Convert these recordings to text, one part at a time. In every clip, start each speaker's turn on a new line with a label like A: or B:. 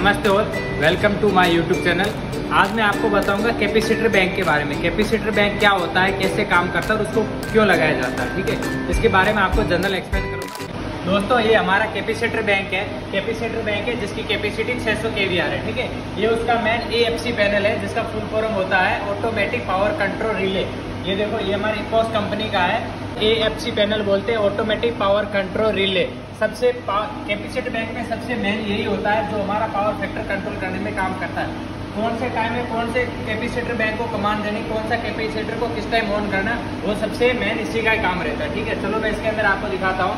A: नमस्ते और welcome to my YouTube channel. आज मैं आपको बताऊंगा कैपेसिटर बैंक के बारे में। कैपेसिटर बैंक क्या होता है, कैसे काम करता है और उसको क्यों लगाया जाता है, ठीक है, इसके बारे में आपको जनरल एक्सप्लेन करूंगा। दोस्तों, ये हमारा कैपेसिटर बैंक है। कैपेसिटर बैंक है जिसकी कैपेसिटी 600 kVAR है, ठीक है। ये उसका मेन AFC पैनल है जिसका फुल फॉर्म होता है ऑटोमेटिक पावर कंट्रोल रिले। ये देखो, ये हमारी इकोस कंपनी का है। AFC पैनल बोलते हैं, ऑटोमेटिक पावर कंट्रोल रिले। सबसे कैपेसिटर बैंक में सबसे मेन यही होता है जो हमारा पावर फैक्टर कंट्रोल करने में काम करता है। कौन से टाइम में कौन से कैपेसिटर बैंक को कमांड देनी, कौन सा कैपेसिटर को किस टाइम ऑन करना, वो सबसे मेन इसी का काम रहता है, ठीक है। चलो मैं इसके अंदर आपको दिखाता हूँ।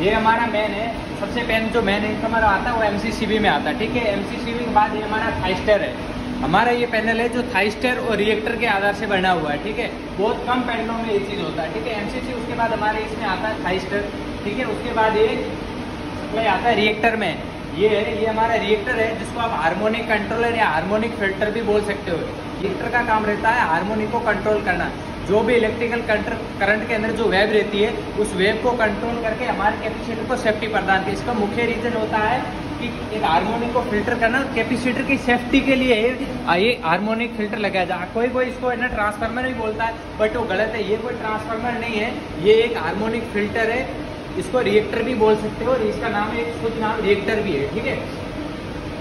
A: ये हमारा मेन है। सबसे पहले जो मेन इनकम आता है वो MCCB में आता है, ठीक है। MCCB के बाद ये हमारा थाइस्टर है। हमारा ये पैनल है जो थाइस्टर और रिएक्टर के आधार से बना हुआ है, ठीक है। बहुत कम पैनलों में ये चीज़ होता है, ठीक है। MCC उसके बाद हमारे इसमें आता है थाइस्टर, ठीक है। उसके बाद ये सप्लाई आता है रिएक्टर में। ये हमारा रिएक्टर है जिसको आप हार्मोनिक कंट्रोलर या हार्मोनिक फिल्टर भी बोल सकते हो। रिएक्टर का काम रहता है हार्मोनिक को कंट्रोल करना। जो भी इलेक्ट्रिकल करंट के अंदर जो वेव रहती है उस वेव को कंट्रोल करके हमारे कैपेसिटर को सेफ्टी प्रदान की। इसका मुख्य रीजन होता है कि एक हार्मोनिक को फिल्टर करना। कैपेसिटर की सेफ्टी के लिए ये हार्मोनिक फिल्टर लगाया जाए। कोई इसको है ना ट्रांसफार्मर भी बोलता है, बट वो गलत है। ये कोई ट्रांसफार्मर नहीं है, ये एक हार्मोनिक फिल्टर है। इसको रिएक्टर भी बोल सकते हो और इसका नाम है, एक शुद्ध नाम रिएक्टर भी है, ठीक है।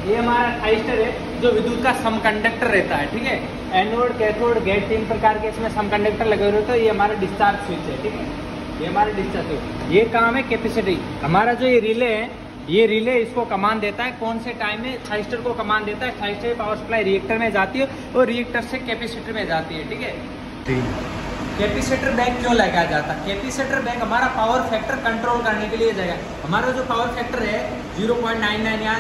A: ये हमारा थाइस्टर है जो विद्युत का समकंडक्टर रहता है, ठीक है। एनोड, कैथोड, गेट, 3 प्रकार के इसमें समकंडक्टर लगे हुए रहते हैं। ये हमारा डिस्चार्ज स्विच है, ठीक है। ये हमारा डिस्चार्ज स्विच, ये काम है कैपेसिटी। हमारा जो ये रिले है, ये रिले इसको कमांड देता है कौन से टाइम में। थाइस्टर को कमांड देता है। थाइस्टर पावर सप्लाई रिएक्टर में जाती है और रिएक्टर से कैपेसिटर में जाती है, ठीक है। कैपेसिटर बैंक क्यों लगाया जाता है? कैपेसिटर बैंक हमारा पावर फैक्टर कंट्रोल करने के लिए जाएगा। हमारा जो पावर फैक्टर है 0.99 या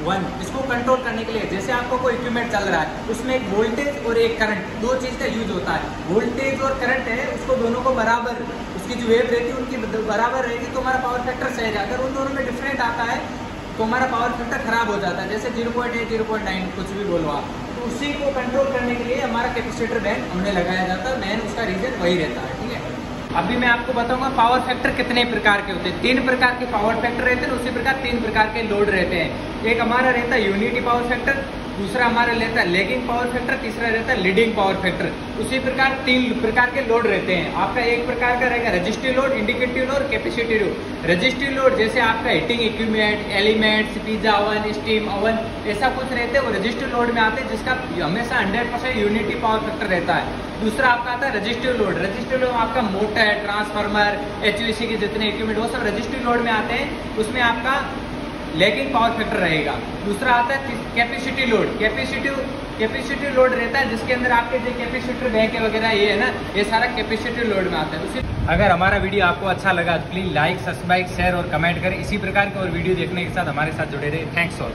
A: 1, इसको कंट्रोल करने के लिए, जैसे आपको कोई इक्विपमेंट चल रहा है उसमें एक वोल्टेज और एक करंट, दो चीज़ का यूज होता है। वोल्टेज और करंट है, उसको दोनों को बराबर, उसकी जो वेव रहती है उनकी बराबर रहेगी तो हमारा पावर फैक्टर सही है। अगर उन दोनों में डिफरेंट आता है तो हमारा पावर फैक्टर खराब हो जाता है। जैसे 0.8, 0.9 कुछ भी बोलो आप, तो उसी को कंट्रोल करने के लिए हमारा कैपेसिटर बैंक हमने लगाया जाता है। मेन उसका रीजन वही रहता है, ठीक है। अभी मैं आपको बताऊंगा पावर फैक्टर कितने प्रकार के होते हैं। 3 प्रकार के पावर फैक्टर रहते हैं, उसी प्रकार 3 प्रकार के लोड रहते हैं। एक हमारा रहता है यूनिटी पावर फैक्टर, दूसरा हमारा रहता है लैगिंग पावर फैक्टर, तीसरा रहता है लीडिंग पावर फैक्टर। उसी प्रकार 3 प्रकार के लोड रहते हैं। आपका एक प्रकार का रहेगा resistive load, indicative load, capacitive load. Resistive load जैसे आपका heating equipment, elements, pizza oven, steam oven, ऐसा कुछ रहते हैं, वो रजिस्टिव लोड में आते हैं जिसका हमेशा 100% यूनिटी पावर फैक्टर रहता है। दूसरा आपका आता है रजिस्टिव लोड। रजिस्टिव लोड आपका मोटर, ट्रांसफार्मर, HVAC के जितने इक्विपमेंट वो सब रजिस्टिव लोड में आते हैं। उसमें आपका लैगिंग पावर फैक्टर रहेगा। दूसरा आता है कैपेसिटी लोड। कैपेसिटी लोड रहता है जिसके अंदर आपके जो कैपेसिटर बैंक वगैरह ये है ना, ये सारा कैपेसिटी लोड में आता है। अगर हमारा वीडियो आपको अच्छा लगा तो प्लीज लाइक, सब्सक्राइब, शेयर और कमेंट करें। इसी प्रकार के और वीडियो देखने के साथ हमारे साथ जुड़े रहे। Thanks all.